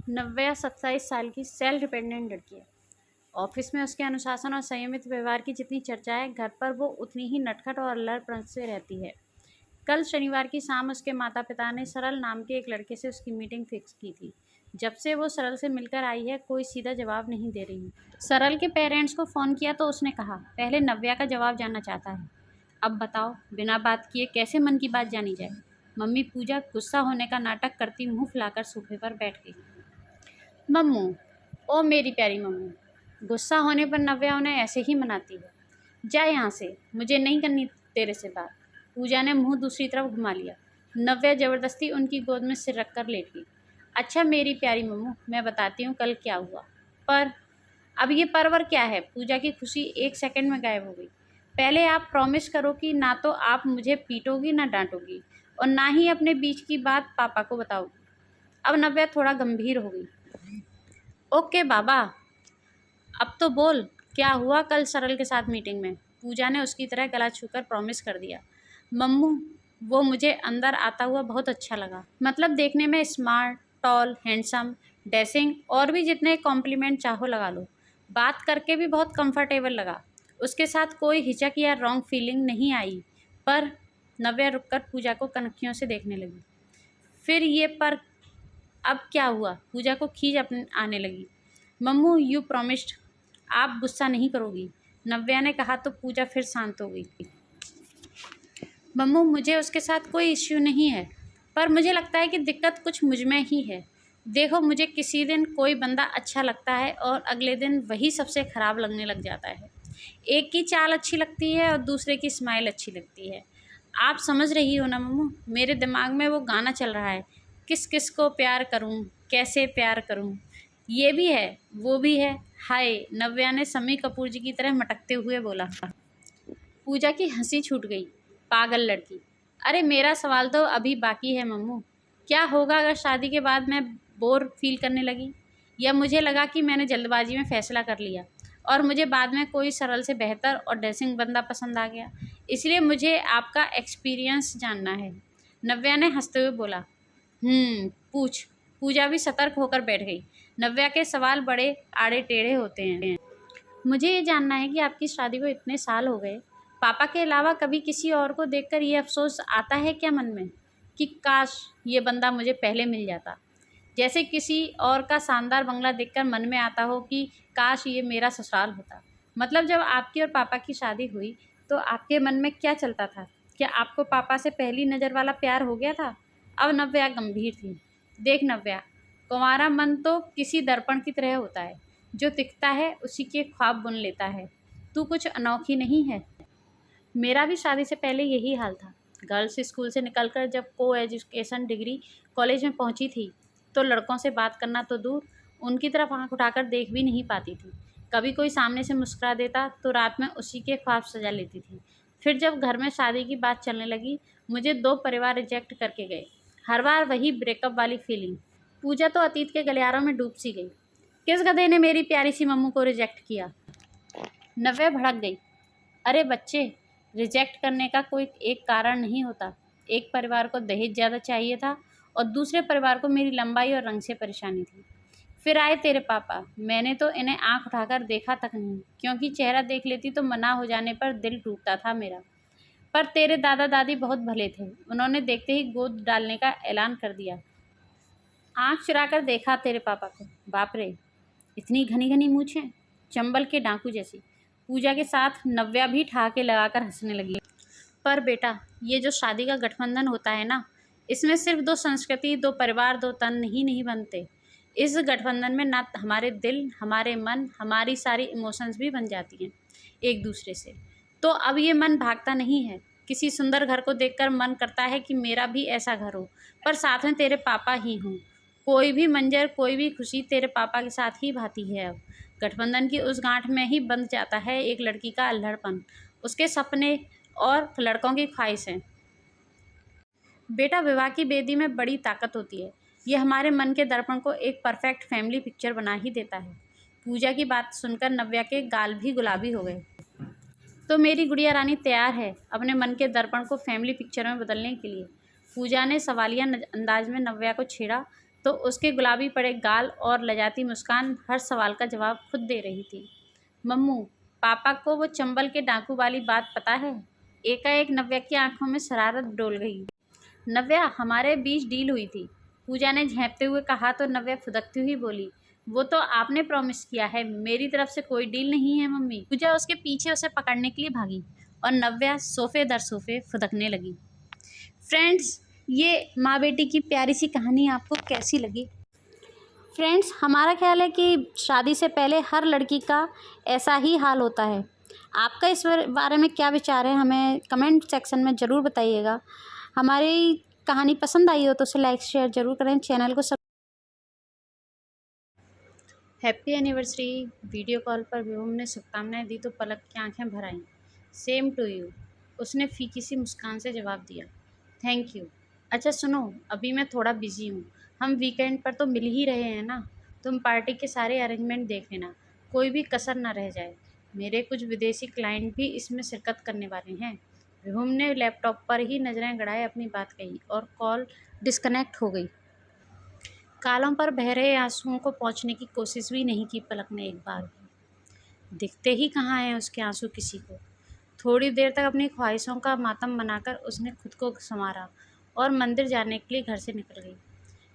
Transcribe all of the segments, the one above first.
नव्या 27 साल की self dependent लड़की है। ऑफिस में उसके अनुशासन और संयमित व्यवहार की जितनी चर्चा है, घर पर वो उतनी ही नटखट और अल्लड़ से रहती है। कल शनिवार की शाम उसके माता पिता ने सरल नाम के एक लड़के से उसकी मीटिंग फिक्स की थी। जब से वो सरल से मिलकर आई है, कोई सीधा जवाब नहीं दे रही। सरल के पेरेंट्स को फ़ोन किया तो उसने कहा, पहले नव्या का जवाब जानना चाहता है। अब बताओ, बिना बात किए कैसे मन की बात जानी जाए। मम्मी पूजा गुस्सा होने का नाटक करती मुंह फुलाकर सोफे पर बैठ गई। मम्मू, ओ मेरी प्यारी मम्मू, गुस्सा होने पर नव्या उन्हें ऐसे ही मनाती है। जा यहाँ से, मुझे नहीं करनी तेरे से बात। पूजा ने मुंह दूसरी तरफ घुमा लिया। नव्या ज़बरदस्ती उनकी गोद में सिर रखकर लेट गई। अच्छा मेरी प्यारी मम्मू, मैं बताती हूँ कल क्या हुआ। पर अब ये परवर क्या है? पूजा की खुशी एक सेकंड में गायब हो गई। पहले आप प्रॉमिस करो कि ना तो आप मुझे पीटोगी ना डांटोगी, और ना ही अपने बीच की बात पापा को बताओगी। अब नव्या थोड़ा गंभीर हो गई। ओके बाबा, अब तो बोल, क्या हुआ कल सरल के साथ मीटिंग में? पूजा ने उसकी तरह गला छूकर प्रॉमिस कर दिया। मम्मू, वो मुझे अंदर आता हुआ बहुत अच्छा लगा। मतलब देखने में स्मार्ट, टॉल, हैंडसम, ड्रेसिंग और भी जितने कॉम्प्लीमेंट चाहो लगा लो। बात करके भी बहुत कंफर्टेबल लगा। उसके साथ कोई हिचक या रॉन्ग फीलिंग नहीं आई। पर नव्या रुककर पूजा को कनखियों से देखने लगी। फिर ये पर अब क्या हुआ? पूजा को खींच अपने आने लगी। मम्मू, यू प्रॉमिस्ड, आप गुस्सा नहीं करोगी, नव्या ने कहा तो पूजा फिर शांत हो गई। मम्मू, मुझे उसके साथ कोई इश्यू नहीं है, पर मुझे लगता है कि दिक्कत कुछ मुझ में ही है। देखो, मुझे किसी दिन कोई बंदा अच्छा लगता है और अगले दिन वही सबसे ख़राब लगने लग जाता है। एक की चाल अच्छी लगती है और दूसरे की स्माइल अच्छी लगती है। आप समझ रही हो ना मम्मू, मेरे दिमाग में वो गाना चल रहा है, किस किस को प्यार करूं, कैसे प्यार करूं। ये भी है, वो भी है। हाय, नव्या ने शम्मी कपूर जी की तरह मटकते हुए बोला। पूजा की हंसी छूट गई। पागल लड़की। अरे मेरा सवाल तो अभी बाकी है मम्मू। क्या होगा अगर शादी के बाद मैं बोर फील करने लगी, या मुझे लगा कि मैंने जल्दबाजी में फ़ैसला कर लिया और मुझे बाद में कोई सरल से बेहतर और ड्रेसिंग बंदा पसंद आ गया। इसलिए मुझे आपका एक्सपीरियंस जानना है, नव्या ने हंसते हुए बोला। पूछ। पूजा भी सतर्क होकर बैठ गई। नव्या के सवाल बड़े आड़े टेढ़े होते हैं। मुझे ये जानना है कि आपकी शादी को इतने साल हो गए, पापा के अलावा कभी किसी और को देखकर ये अफ़सोस आता है क्या मन में कि काश ये बंदा मुझे पहले मिल जाता? जैसे किसी और का शानदार बंगला देखकर मन में आता हो कि काश ये मेरा ससुराल होता। मतलब जब आपकी और पापा की शादी हुई, तो आपके मन में क्या चलता था? क्या आपको पापा से पहली नज़र वाला प्यार हो गया था? अब नव्या गंभीर थी। देख नव्या, कुंवारा मन तो किसी दर्पण की तरह होता है, जो दिखता है उसी के ख्वाब बुन लेता है। तू कुछ अनोखी नहीं है। मेरा भी शादी से पहले यही हाल था। गर्ल्स स्कूल से निकलकर जब को एजुकेशन डिग्री कॉलेज में पहुंची थी, तो लड़कों से बात करना तो दूर, उनकी तरफ आंख उठाकर देख भी नहीं पाती थी। कभी कोई सामने से मुस्कुरा देता तो रात में उसी के ख्वाब सजा लेती थी। फिर जब घर में शादी की बात चलने लगी, मुझे 2 परिवार रिजेक्ट करके गए। हर बार वही ब्रेकअप वाली फीलिंग। पूजा तो अतीत के गलियारों में डूब सी गई। किस गधे ने मेरी प्यारी सी मम्मू को रिजेक्ट किया? नव्या भड़क गई। अरे बच्चे, रिजेक्ट करने का कोई एक कारण नहीं होता। एक परिवार को दहेज ज़्यादा चाहिए था और दूसरे परिवार को मेरी लंबाई और रंग से परेशानी थी। फिर आए तेरे पापा। मैंने तो इन्हें आंख उठाकर देखा तक नहीं, क्योंकि चेहरा देख लेती तो मना हो जाने पर दिल टूटता था मेरा। पर तेरे दादा दादी बहुत भले थे, उन्होंने देखते ही गोद डालने का ऐलान कर दिया। आंख चुराकर देखा तेरे पापा को। बाप रे, इतनी घनी घनी मूछें, चंबल के डाकू जैसी। पूजा के साथ नव्या भी ठहाके लगाकर हंसने लगी। पर बेटा, ये जो शादी का गठबंधन होता है ना, इसमें सिर्फ 2 संस्कृति, 2 परिवार, 2 तन ही नहीं बनते। इस गठबंधन में ना हमारे दिल, हमारे मन, हमारी सारी इमोशंस भी बन जाती हैं एक दूसरे से। तो अब ये मन भागता नहीं है। किसी सुंदर घर को देखकर मन करता है कि मेरा भी ऐसा घर हो, पर साथ में तेरे पापा ही हों। कोई भी मंजर, कोई भी खुशी तेरे पापा के साथ ही भाती है अब। गठबंधन की उस गांठ में ही बंध जाता है एक लड़की का अल्हड़पन, उसके सपने और लड़कों की ख्वाहिशें। बेटा, विवाह की बेदी में बड़ी ताकत होती है। ये हमारे मन के दर्पण को एक परफेक्ट फैमिली पिक्चर बना ही देता है। पूजा की बात सुनकर नव्या के गाल भी गुलाबी हो गए। तो मेरी गुड़िया रानी तैयार है अपने मन के दर्पण को फैमिली पिक्चर में बदलने के लिए? पूजा ने सवालिया अंदाज में नव्या को छेड़ा। तो उसके गुलाबी पड़े गाल और लजाती मुस्कान हर सवाल का जवाब खुद दे रही थी। मम्मू, पापा को वो चंबल के डाकू वाली बात पता है? एकाएक नव्या की आंखों में शरारत डोल गई। नव्या, हमारे बीच डील हुई थी, पूजा ने झेंपते हुए कहा तो नव्या फुदकती हुई बोली, वो तो आपने प्रॉमिस किया है, मेरी तरफ से कोई डील नहीं है मम्मी। पूजा उसके पीछे उसे पकड़ने के लिए भागी और नव्या सोफे दर सोफे फुदकने लगी। फ्रेंड्स, ये माँ बेटी की प्यारी सी कहानी आपको कैसी लगी? फ्रेंड्स, हमारा ख्याल है कि शादी से पहले हर लड़की का ऐसा ही हाल होता है। आपका इस बारे में क्या विचार है, हमें कमेंट सेक्शन में ज़रूर बताइएगा। हमारी कहानी पसंद आई हो तो उसे लाइक शेयर ज़रूर करें, चैनल को सब। Happy anniversary. वीडियो कॉल पर विभुम ने शुभकामनाएं दी तो पलक की आंखें भर आईं। सेम टू यू, उसने फीकी सी मुस्कान से जवाब दिया। Thank you. अच्छा सुनो, अभी मैं थोड़ा बिजी हूँ, हम वीकेंड पर तो मिल ही रहे हैं ना, तुम पार्टी के सारे अरेंजमेंट देख लेना, कोई भी कसर ना रह जाए। मेरे कुछ विदेशी क्लाइंट भी इसमें शिरकत करने वाले हैं। विभुम ने लैपटॉप पर ही नज़रें गड़ाए अपनी बात कही और कॉल डिस्कनेक्ट हो गई। गालों पर बह रहे आंसुओं को पोंछने की कोशिश भी नहीं की पलक ने एक बार भी। दिखते ही कहाँ हैं उसके आंसू किसी को। थोड़ी देर तक अपनी ख्वाहिशों का मातम मनाकर उसने खुद को संवारा और मंदिर जाने के लिए घर से निकल गई।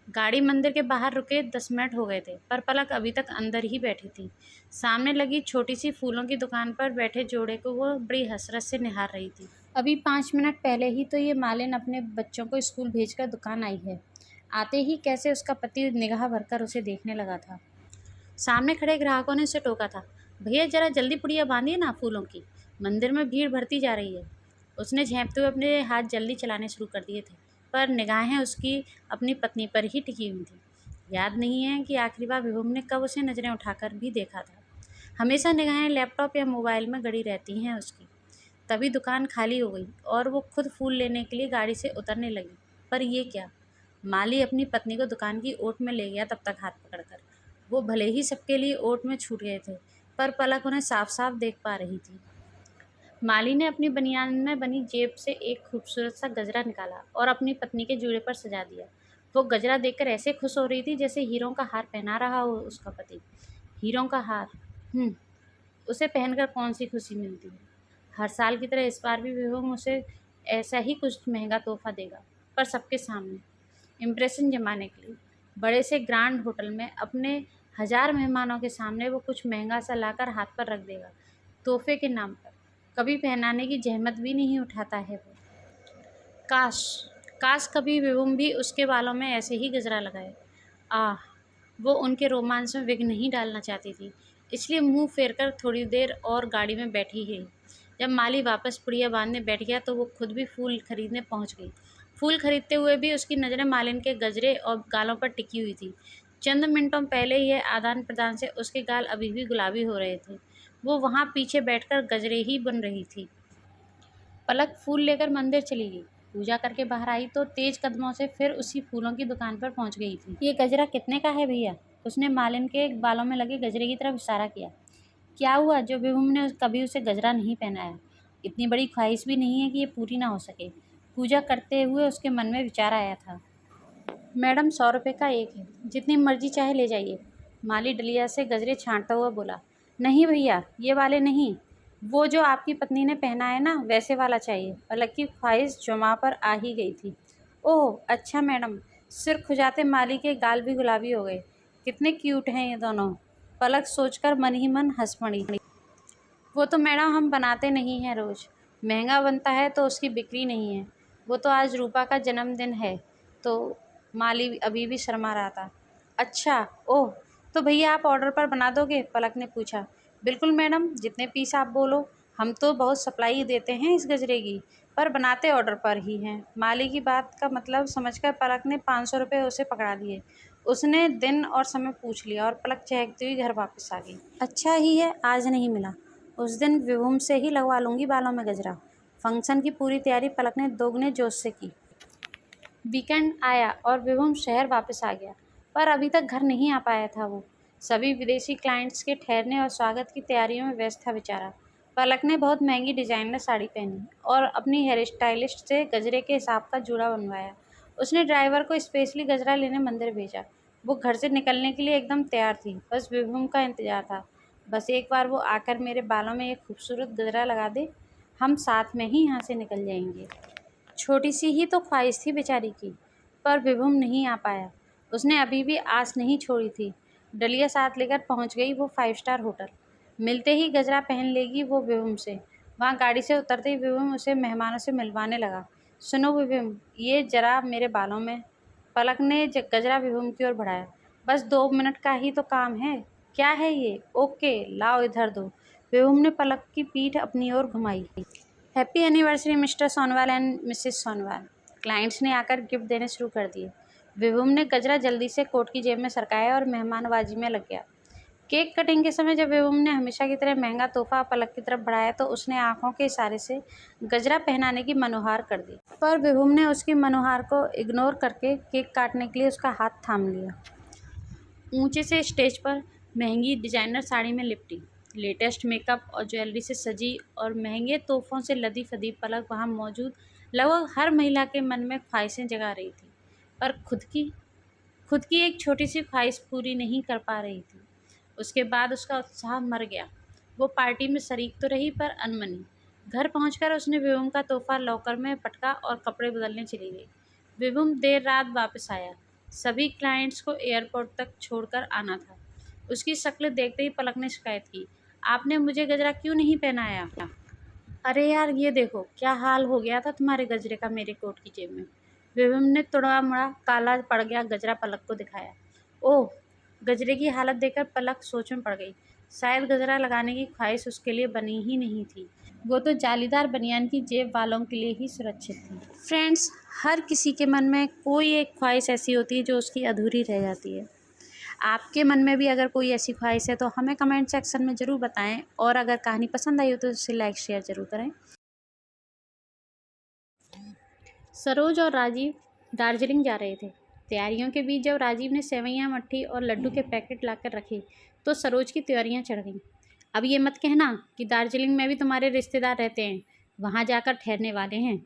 गाड़ी मंदिर के बाहर रुके 10 मिनट हो गए थे, पर पलक अभी तक अंदर ही बैठी थी। सामने लगी छोटी सी फूलों की दुकान पर बैठे जोड़े को वो बड़ी हसरत से निहार रही थी। अभी 5 मिनट पहले ही तो ये मालिन अपने बच्चों को स्कूल भेजकर दुकान आई है। आते ही कैसे उसका पति निगाह भरकर उसे देखने लगा था। सामने खड़े ग्राहकों ने उसे टोका था, भैया जरा जल्दी पुड़िया बांधिए ना फूलों की, मंदिर में भीड़ बढ़ती जा रही है। उसने झेंपते हुए अपने हाथ जल्दी चलाने शुरू कर दिए थे, पर निगाहें उसकी अपनी पत्नी पर ही टिकी हुई थी। याद नहीं है कि आखिरी बार विभुम ने कब उसे नज़रें उठाकर भी देखा था। हमेशा निगाहें लैपटॉप या मोबाइल में गड़ी रहती हैं उसकी। तभी दुकान खाली हो गई और वो खुद फूल लेने के लिए गाड़ी से उतरने लगी। पर ये क्या, माली अपनी पत्नी को दुकान की ओट में ले गया तब तक हाथ पकड़कर। वो भले ही सबके लिए ओट में छूट गए थे, पर पलक उन्हें साफ साफ देख पा रही थी। माली ने अपनी बनियान में बनी जेब से एक खूबसूरत सा गजरा निकाला और अपनी पत्नी के जूड़े पर सजा दिया। वो गजरा देखकर ऐसे खुश हो रही थी जैसे हीरों का हार पहना रहा हो उसका पति। हीरों का हार, उसे पहनकर कौन सी खुशी मिलती है। हर साल की तरह इस बार भी विभुम उसे ऐसा ही कुछ महंगा तोहफा देगा, पर सबके सामने इम्प्रेशन जमाने के लिए। बड़े से ग्रांड होटल में अपने 1000 मेहमानों के सामने वो कुछ महंगा सा लाकर हाथ पर रख देगा, तोहफे के नाम पर। कभी पहनाने की जहमत भी नहीं उठाता है वो। काश काश कभी विभुम भी उसके बालों में ऐसे ही गजरा लगाए। आह, वो उनके रोमांस में विघ्न नहीं डालना चाहती थी, इसलिए मुंह फेरकर थोड़ी देर और गाड़ी में बैठी ही। जब माली वापस पुड़िया बांधने बैठ गया तो वो खुद भी फूल खरीदने पहुंच गई। फूल खरीदते हुए भी उसकी नज़रें मालिन के गजरे और गालों पर टिकी हुई थी। चंद मिनटों पहले यह आदान प्रदान से उसके गाल अभी भी गुलाबी हो रहे थे। वो वहाँ पीछे बैठकर गजरे ही बुन रही थी। पलक फूल लेकर मंदिर चली गई। पूजा करके बाहर आई तो तेज कदमों से फिर उसी फूलों की दुकान पर पहुंच गई थी। ये गजरा कितने का है भैया? उसने मालिन के बालों में लगे गजरे की तरफ इशारा किया। क्या हुआ जो विभुम ने कभी उसे गजरा नहीं पहनाया? इतनी बड़ी ख्वाहिश भी नहीं है कि ये पूरी ना हो सके। पूजा करते हुए उसके मन में विचार आया था। मैडम 100 रुपये का एक है, जितनी मर्जी चाहे ले जाइए। माली डलिया से गजरे छांटता हुआ बोला। नहीं भैया, ये वाले नहीं, वो जो आपकी पत्नी ने पहना है ना, वैसे वाला चाहिए। पलक की ख्वाहिश जुमा पर आ ही गई थी। ओह अच्छा मैडम। सिर खुजाते माली के गाल भी गुलाबी हो गए। कितने क्यूट हैं ये दोनों, पलक सोचकर मन ही मन हंस पड़ी। वो तो मैडम हम बनाते नहीं हैं रोज़, महंगा बनता है तो उसकी बिक्री नहीं है। वो तो आज रूपा का जन्मदिन है तो। माली अभी भी शर्मा रहा था। अच्छा, ओह, तो भैया आप ऑर्डर पर बना दोगे? पलक ने पूछा। बिल्कुल मैडम, जितने पीस आप बोलो। हम तो बहुत सप्लाई देते हैं इस गजरे की, पर बनाते ऑर्डर पर ही हैं। माली की बात का मतलब समझकर पलक ने 500 रुपये उसे पकड़ा दिए। उसने दिन और समय पूछ लिया और पलक चहकती हुई घर वापस आ गई। अच्छा ही है आज नहीं मिला, उस दिन विभुम से ही लगवा लूँगी बालों में गजरा। फंक्शन की पूरी तैयारी पलक ने दोगुने जोश से की। वीकेंड आया और विभुम शहर वापस आ गया, पर अभी तक घर नहीं आ पाया था वो। सभी विदेशी क्लाइंट्स के ठहरने और स्वागत की तैयारियों में व्यस्त था बेचारा। पलक ने बहुत महंगी डिजाइनर साड़ी पहनी और अपनी हेयर स्टाइलिस्ट से गजरे के हिसाब का जूड़ा बनवाया। उसने ड्राइवर को स्पेशली गजरा लेने मंदिर भेजा। वो घर से निकलने के लिए एकदम तैयार थी, बस विभुम का इंतज़ार था। बस एक बार वो आकर मेरे बालों में एक खूबसूरत गजरा लगा दे, हम साथ में ही यहाँ से निकल जाएंगे। छोटी सी ही तो ख्वाहिश थी बेचारी की, पर विभुम नहीं आ पाया। उसने अभी भी आस नहीं छोड़ी थी। डलिया साथ लेकर पहुँच गई वो 5 स्टार होटल। मिलते ही गजरा पहन लेगी वो विभुम से। वहाँ गाड़ी से उतरते ही विभुम उसे मेहमानों से मिलवाने लगा। सुनो विभुम, ये जरा मेरे बालों में। पलक ने गजरा विभुम की ओर बढ़ाया। बस 2 मिनट का ही तो काम है। क्या है ये? ओके, लाओ इधर दो। विभुम ने पलक की पीठ अपनी ओर घुमाई। Happy anniversary Mr Sonowal and Mrs Sonowal. Clients ने आकर गिफ्ट देने शुरू कर दिए। विभुम ने गजरा जल्दी से कोट की जेब में सरकाया और मेहमानबाजी में लग गया। केक कटिंग के समय जब विभुम ने हमेशा की तरह महंगा तोहफा पलक की तरफ बढ़ाया तो उसने आंखों के इशारे से गजरा पहनाने की मनोहार कर दी। पर विभुम ने उसकी मनोहार को इग्नोर करके केक काटने के लिए उसका हाथ थाम लिया। ऊंचे से स्टेज पर महंगी डिजाइनर साड़ी में लिपटी, लेटेस्ट मेकअप और ज्वेलरी से सजी और महंगे तोहफों से लदी फदी पलक वहां मौजूद लगभग हर महिला के मन में ख्वाहिशें जगा रही थी, पर खुद की एक छोटी सी ख्वाहिश पूरी नहीं कर पा रही थी। उसके बाद उसका उत्साह मर गया। वो पार्टी में शरीक तो रही पर अनमनी। घर पहुंचकर उसने विभुम का तोहफा लॉकर में पटका और कपड़े बदलने चली गई। विभुम देर रात वापस आया। सभी क्लाइंट्स को एयरपोर्ट तक छोड़कर आना था। उसकी शक्ल देखते ही पलक ने शिकायत की, आपने मुझे गजरा क्यों नहीं पहनाया? अरे यार, ये देखो क्या हाल हो गया था तुम्हारे गजरे का मेरे कोट की जेब में। विभुम ने तुड़ा मुड़ा काला पड़ गया गजरा पलक को दिखाया। ओह! गजरे की हालत देखकर पलक सोच में पड़ गई। शायद गजरा लगाने की ख्वाहिश उसके लिए बनी ही नहीं थी। वो तो जालीदार बनियान की जेब वालों के लिए ही सुरक्षित थी। फ्रेंड्स, हर किसी के मन में कोई एक ख्वाहिश ऐसी होती है जो उसकी अधूरी रह जाती है। आपके मन में भी अगर कोई ऐसी ख्वाहिश है तो हमें कमेंट सेक्शन में ज़रूर बताएं, और अगर कहानी पसंद आई हो तो उसे लाइक शेयर ज़रूर करें। सरोज और राजीव दार्जिलिंग जा रहे थे। तैयारियों के बीच जब राजीव ने सेवैयाँ, मट्ठी और लड्डू के पैकेट लाकर रखे तो सरोज की त्योरियाँ चढ़ गईं। अब ये मत कहना कि दार्जिलिंग में भी तुम्हारे रिश्तेदार रहते हैं, वहाँ जाकर ठहरने वाले हैं।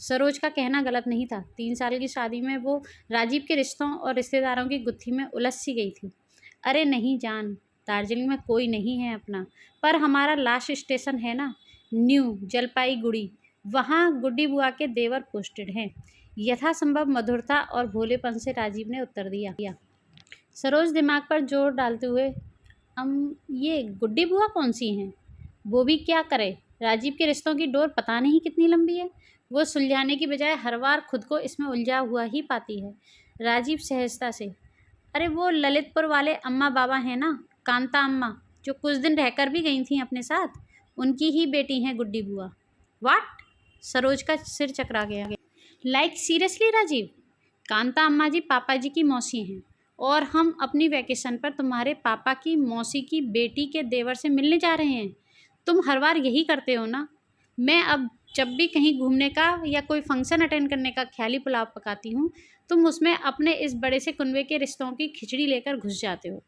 सरोज का कहना गलत नहीं था। 3 साल की शादी में वो राजीव के रिश्तों और रिश्तेदारों की गुत्थी में उलझ सी गई थी। अरे नहीं जान, दार्जिलिंग में कोई नहीं है अपना, पर हमारा लास्ट स्टेशन है ना, न्यू जलपाईगुड़ी, वहाँ गुड्डी बुआ के देवर पोस्टेड हैं। यथासंभव मधुरता और भोलेपन से राजीव ने उत्तर दिया। सरोज दिमाग पर जोर डालते हुए, ये गुड्डी बुआ कौन सी हैं? वो भी क्या करे? राजीव के रिश्तों की डोर पता नहीं कितनी लंबी है। वो सुलझाने की बजाय हर बार खुद को इसमें उलझा हुआ ही पाती है। राजीव सहजता से, अरे वो ललितपुर वाले अम्मा बाबा हैं ना, कांता अम्मा, जो कुछ दिन रहकर भी गई थी अपने साथ, उनकी ही बेटी हैं गुड्डी बुआ। वाट? सरोज का सिर चकरा गया। Like seriously Rajiv? कांता अम्मा जी पापा जी की मौसी हैं, और हम अपनी वैकेशन पर तुम्हारे पापा की मौसी की बेटी के देवर से मिलने जा रहे हैं। तुम हर बार यही करते हो ना। मैं अब जब भी कहीं घूमने का या कोई फंक्शन अटेंड करने का ख्याली पुलाव पकाती हूँ, तुम उसमें अपने इस बड़े से कुनबे के रिश्तों की खिचड़ी लेकर घुस जाते हो।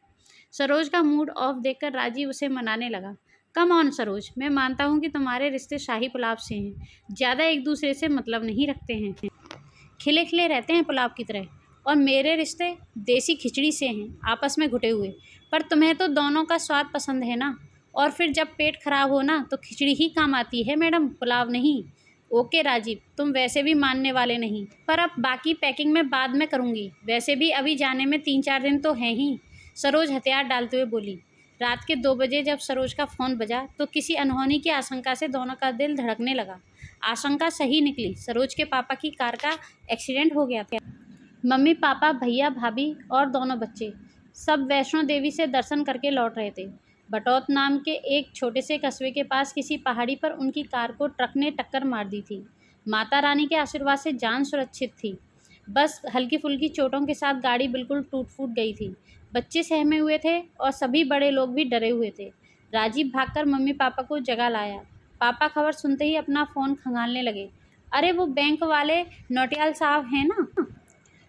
सरोज का मूड ऑफ देखकर राजीव उसे मनाने लगा। कम ऑन सरोज, मैं मानता हूँ कि तुम्हारे रिश्ते शाही पुलाव से हैं, ज़्यादा एक दूसरे से मतलब नहीं रखते हैं, खिले खिले रहते हैं पुलाव की तरह, और मेरे रिश्ते देसी खिचड़ी से हैं, आपस में घुटे हुए। पर तुम्हें तो दोनों का स्वाद पसंद है ना, और फिर जब पेट खराब हो ना तो खिचड़ी ही काम आती है मैडम, पुलाव नहीं। ओके राजीव, तुम वैसे भी मानने वाले नहीं, पर अब बाकी पैकिंग मैं बाद में करूँगी, वैसे भी अभी जाने में 3-4 दिन तो हैं ही। सरोज हथियार डालते हुए बोली। रात के 2 बजे जब सरोज का फ़ोन बजा तो किसी अनहोनी की आशंका से दोनों का दिल धड़कने लगा। आशंका सही निकली। सरोज के पापा की कार का एक्सीडेंट हो गया था। मम्मी पापा, भैया भाभी और दोनों बच्चे सब वैष्णो देवी से दर्शन करके लौट रहे थे। बटौत नाम के एक छोटे से कस्बे के पास किसी पहाड़ी पर उनकी कार को ट्रक ने टक्कर मार दी थी। माता रानी के आशीर्वाद से जान सुरक्षित थी, बस हल्की फुल्की चोटों के साथ गाड़ी बिल्कुल टूट फूट गई थी। बच्चे सहमे हुए थे और सभी बड़े लोग भी डरे हुए थे। राजीव भागकर मम्मी पापा को जगा लाया। पापा खबर सुनते ही अपना फ़ोन खंगालने लगे। अरे वो बैंक वाले नौटियाल साहब हैं ना,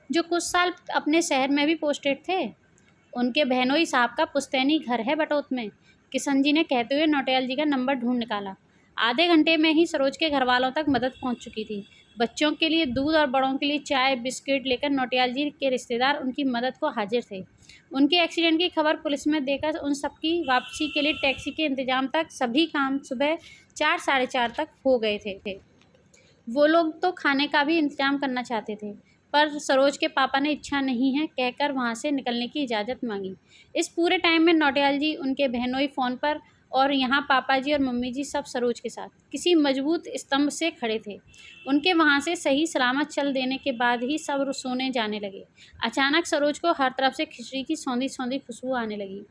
जो कुछ साल अपने शहर में भी पोस्टेड थे, उनके बहनोई साहब का पुश्तैनी घर है बटौत में। किशन जी ने कहते हुए नौटियाल जी का नंबर ढूंढ निकाला। आधे घंटे में ही सरोज के घर वालों तक मदद पहुंच चुकी थी। बच्चों के लिए दूध और बड़ों के लिए चाय बिस्किट लेकर नौटियाल जी के रिश्तेदार उनकी मदद को हाजिर थे। उनके एक्सीडेंट की खबर पुलिस में देकर उन सबकी वापसी के लिए टैक्सी के इंतजाम तक सभी काम सुबह 4 साढ़े 4 तक हो गए थे। वो लोग तो खाने का भी इंतजाम करना चाहते थे, पर सरोज के पापा ने इच्छा नहीं है कहकर वहाँ से निकलने की इजाज़त मांगी। इस पूरे टाइम में नौटियाल जी, उनके बहनोई फ़ोन पर, और यहाँ पापा जी और मम्मी जी सब सरोज के साथ किसी मजबूत स्तंभ से खड़े थे। उनके वहाँ से सही सलामत चल देने के बाद ही सब सोने जाने लगे। अचानक सरोज को हर तरफ से खिचड़ी की सौंधी सौंधी खुशबू आने लगी।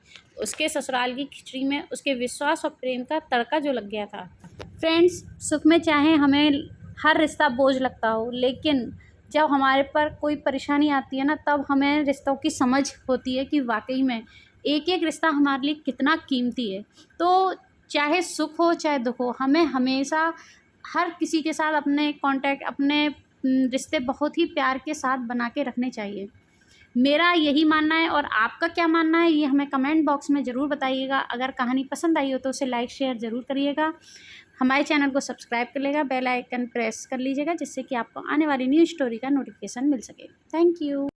उसके ससुराल की खिचड़ी में उसके विश्वास और प्रेम का तड़का जो लग गया था। फ्रेंड्स, सुख में चाहे हमें हर रिश्ता बोझ लगता हो, लेकिन जब हमारे पर कोई परेशानी आती है ना, तब हमें रिश्तों की समझ होती है कि वाकई में एक एक रिश्ता हमारे लिए कितना कीमती है। तो चाहे सुख हो चाहे दुख हो, हमें हमेशा हर किसी के साथ अपने कांटेक्ट, अपने रिश्ते बहुत ही प्यार के साथ बना के रखने चाहिए। मेरा यही मानना है, और आपका क्या मानना है ये हमें कमेंट बॉक्स में ज़रूर बताइएगा। अगर कहानी पसंद आई हो तो उसे लाइक शेयर ज़रूर करिएगा। हमारे चैनल को सब्सक्राइब कर लेगा, बेल आइकन प्रेस कर लीजिएगा, जिससे कि आपको आने वाली न्यू स्टोरी का नोटिफिकेशन मिल सके। Thank you.